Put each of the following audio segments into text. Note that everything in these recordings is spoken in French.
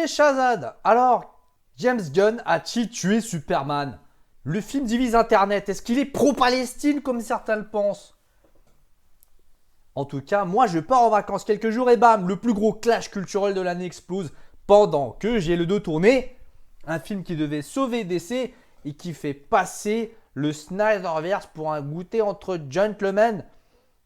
Et Shazad, alors, James Gunn a-t-il tué Superman? Le film divise Internet. Est-ce qu'il est pro-Palestine comme certains le pensent? En tout cas, moi je pars en vacances quelques jours et bam, le plus gros clash culturel de l'année explose pendant que j'ai le dos tourné. Un film qui devait sauver DC et qui fait passer le Snyderverse pour un goûter entre gentlemen.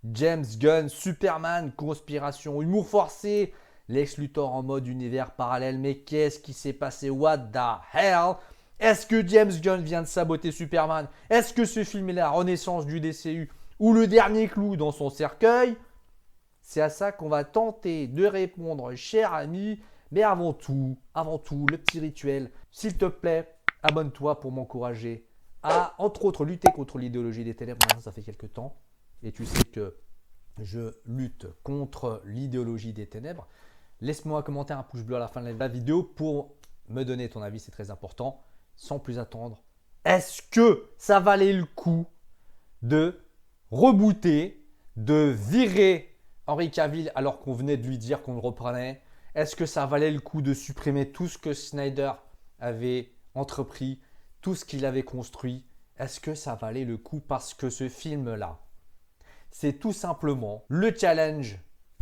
James Gunn, Superman, conspiration, humour forcé, Lex Luthor en mode univers parallèle. Mais qu'est-ce qui s'est passé? What the hell? Est-ce que James Gunn vient de saboter Superman? Est-ce que ce film est la renaissance du DCU ou le dernier clou dans son cercueil? C'est à ça qu'on va tenter de répondre, cher ami. Mais avant tout, le petit rituel, s'il te plaît, abonne-toi pour m'encourager à, entre autres, lutter contre l'idéologie des ténèbres. Maintenant, ça fait quelques temps. Et tu sais que je lutte contre l'idéologie des ténèbres. Laisse-moi un commentaire, un pouce bleu à la fin de la vidéo pour me donner ton avis, c'est très important. Sans plus attendre, est-ce que ça valait le coup de rebooter, de virer Henry Cavill alors qu'on venait de lui dire qu'on le reprenait? Est-ce que ça valait le coup de supprimer tout ce que Snyder avait entrepris, tout ce qu'il avait construit? Est-ce que ça valait le coup? Parce que ce film-là, c'est tout simplement le challenge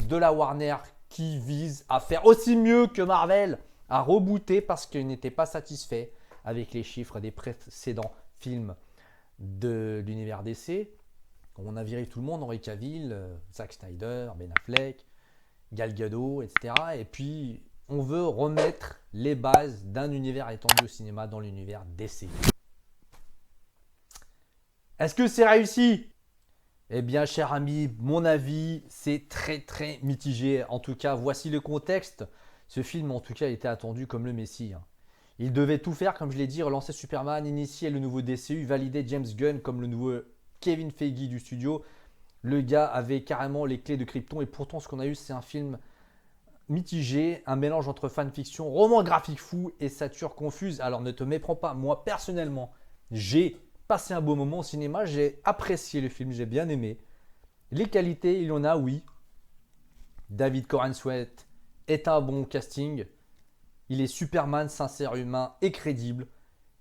de la Warner qui vise à faire aussi mieux que Marvel, à rebooter parce qu'il n'était pas satisfait avec les chiffres des précédents films de l'univers DC. On a viré tout le monde, Henry Cavill, Zack Snyder, Ben Affleck, Gal Gadot, etc. Et puis, on veut remettre les bases d'un univers étendu au cinéma dans l'univers DC. Est-ce que c'est réussi? Eh bien, cher ami, mon avis, c'est très mitigé. En tout cas, voici le contexte. Ce film, en tout cas, était attendu comme le Messie. Il devait tout faire, comme je l'ai dit, relancer Superman, initier le nouveau DCU, valider James Gunn comme le nouveau Kevin Feige du studio. Le gars avait carrément les clés de Krypton et pourtant, ce qu'on a eu, c'est un film mitigé, un mélange entre fanfiction, roman graphique fou et sature confuse. Alors, ne te méprends pas, moi, personnellement, j'ai passé un beau moment au cinéma, j'ai apprécié le film, j'ai bien aimé. Les qualités, il y en a, oui. David Corenswet est un bon casting. Il est Superman, sincère, humain et crédible.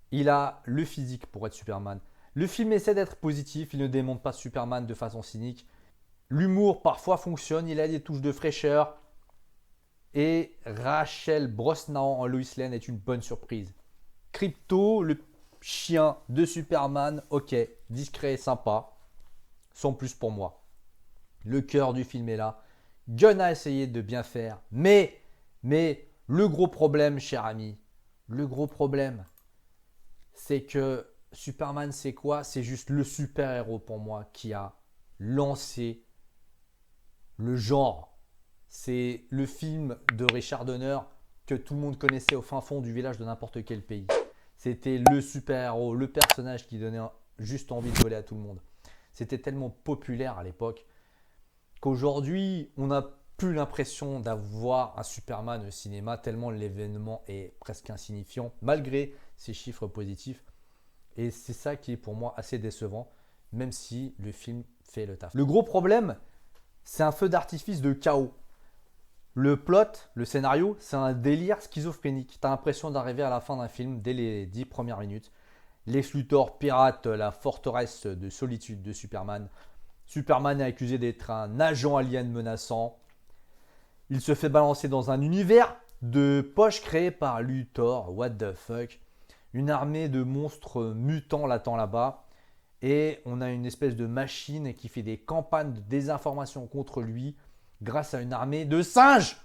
Il a le physique pour être Superman. Le film essaie d'être positif, il ne démonte pas Superman de façon cynique. L'humour parfois fonctionne, il a des touches de fraîcheur. Et Rachel Brosnahan en Lois Lane est une bonne surprise. Crypto, le chien de Superman, ok, discret et sympa, sans plus pour moi. Le cœur du film est là. Gunn a essayé de bien faire, mais le gros problème, cher ami, le gros problème, c'est que Superman, c'est quoi? C'est juste le super-héros pour moi qui a lancé le genre. C'est le film de Richard Donner que tout le monde connaissait au fin fond du village de n'importe quel pays. C'était le super-héros, le personnage qui donnait juste envie de voler à tout le monde. C'était tellement populaire à l'époque qu'aujourd'hui, on n'a plus l'impression d'avoir un Superman au cinéma tellement l'événement est presque insignifiant malgré ses chiffres positifs. Et c'est ça qui est pour moi assez décevant, même si le film fait le taf. Le gros problème, c'est un feu d'artifice de chaos. Le plot, le scénario, c'est un délire schizophrénique. Tu as l'impression d'arriver à la fin d'un film dès les 10 premières minutes. Lex Luthor pirate la forteresse de solitude de Superman. Superman est accusé d'être un agent alien menaçant. Il se fait balancer dans un univers de poche créé par Luthor. What the fuck? Une armée de monstres mutants l'attend là-bas. Et on a une espèce de machine qui fait des campagnes de désinformation contre lui grâce à une armée de singes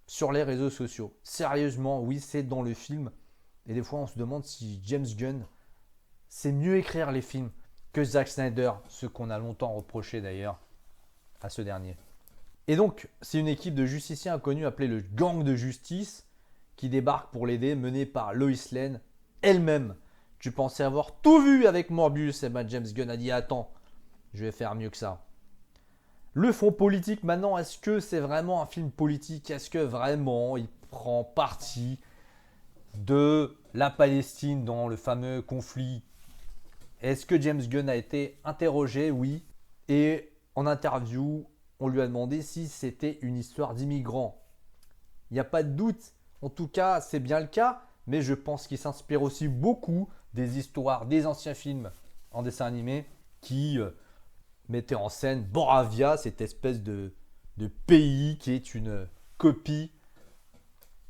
sur les réseaux sociaux. Sérieusement, oui, c'est dans le film. Et des fois, on se demande si James Gunn sait mieux écrire les films que Zack Snyder, ce qu'on a longtemps reproché d'ailleurs à ce dernier. Et donc, c'est une équipe de justiciers inconnus appelée le Gang de Justice qui débarque pour l'aider, menée par Lois Lane elle-même. Tu pensais avoir tout vu avec Morbius, et ben James Gunn a dit attends, je vais faire mieux que ça. Le fond politique maintenant, est-ce que c'est vraiment un film politique? Est-ce que vraiment il prend parti de la Palestine dans le fameux conflit? Est-ce que James Gunn a été interrogé? Oui. Et en interview, on lui a demandé si c'était une histoire d'immigrants. Il n'y a pas de doute En tout cas, c'est bien le cas, mais je pense qu'il s'inspire aussi beaucoup des histoires des anciens films en dessin animé qui mettaient en scène Boravia, cette espèce de pays qui est une copie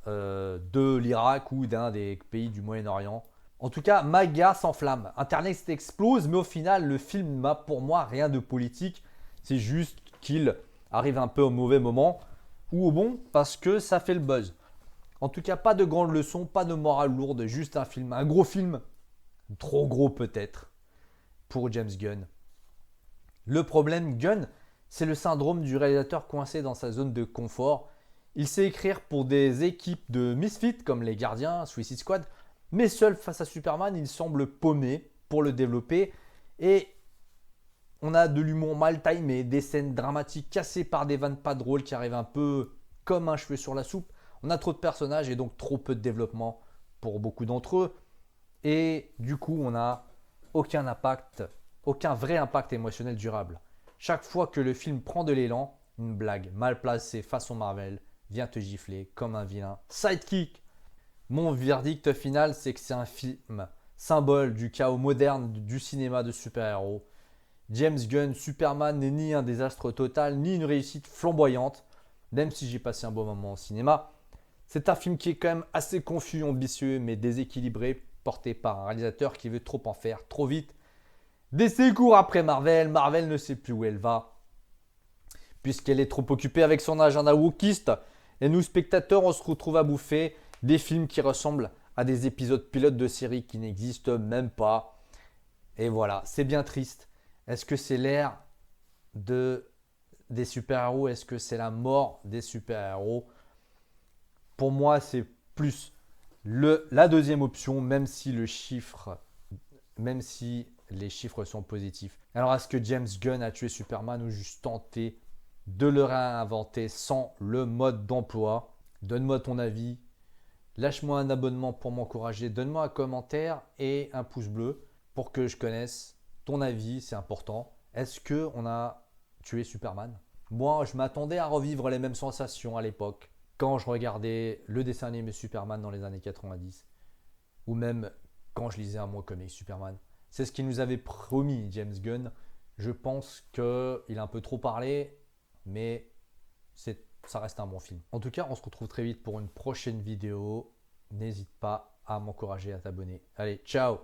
de l'Irak ou d'un des pays du Moyen-Orient. En tout cas, Maga s'enflamme. Internet explose, mais au final, le film n'a pour moi rien de politique. C'est juste qu'il arrive un peu au mauvais moment ou au bon parce que ça fait le buzz. En tout cas, pas de grandes leçons, pas de morale lourde, juste un film. Un gros film, trop gros peut-être, pour James Gunn. Le problème, Gunn, c'est le syndrome du réalisateur coincé dans sa zone de confort. Il sait écrire pour des équipes de misfits comme les Gardiens, Suicide Squad, mais seul face à Superman, il semble paumé pour le développer. Et on a de l'humour mal timé, des scènes dramatiques cassées par des vannes pas drôles qui arrivent un peu comme un cheveu sur la soupe. On a trop de personnages et donc trop peu de développement pour beaucoup d'entre eux. Et du coup, on n'a aucun impact, aucun vrai impact émotionnel durable. Chaque fois que le film prend de l'élan, une blague mal placée façon Marvel vient te gifler comme un vilain sidekick. Mon verdict final, c'est que c'est un film symbole du chaos moderne du cinéma de super-héros. James Gunn, Superman n'est ni un désastre total, ni une réussite flamboyante, même si j'ai passé un bon moment au cinéma. C'est un film qui est quand même assez confus, ambitieux, mais déséquilibré, porté par un réalisateur qui veut trop en faire, trop vite. DC court après Marvel, Marvel ne sait plus où elle va, puisqu'elle est trop occupée avec son agenda wokiste. Et nous, spectateurs, on se retrouve à bouffer des films qui ressemblent à des épisodes pilotes de séries qui n'existent même pas. Et voilà, c'est bien triste. Est-ce que c'est l'ère des super-héros? Est-ce que c'est la mort des super-héros? Pour moi, c'est plus la deuxième option, même si les chiffres sont positifs. Alors, est-ce que James Gunn a tué Superman ou juste tenté de le réinventer sans le mode d'emploi? Donne-moi ton avis. Lâche-moi un abonnement pour m'encourager. Donne-moi un commentaire et un pouce bleu pour que je connaisse ton avis. C'est important. Est-ce qu'on a tué Superman? Moi, je m'attendais à revivre les mêmes sensations à l'époque quand je regardais le dessin animé Superman dans les années 90 ou même quand je lisais un mois comics Superman. C'est ce qu'il nous avait promis, James Gunn. Je pense qu'il a un peu trop parlé, mais ça reste un bon film. En tout cas, on se retrouve très vite pour une prochaine vidéo. N'hésite pas à m'encourager à t'abonner. Allez, ciao!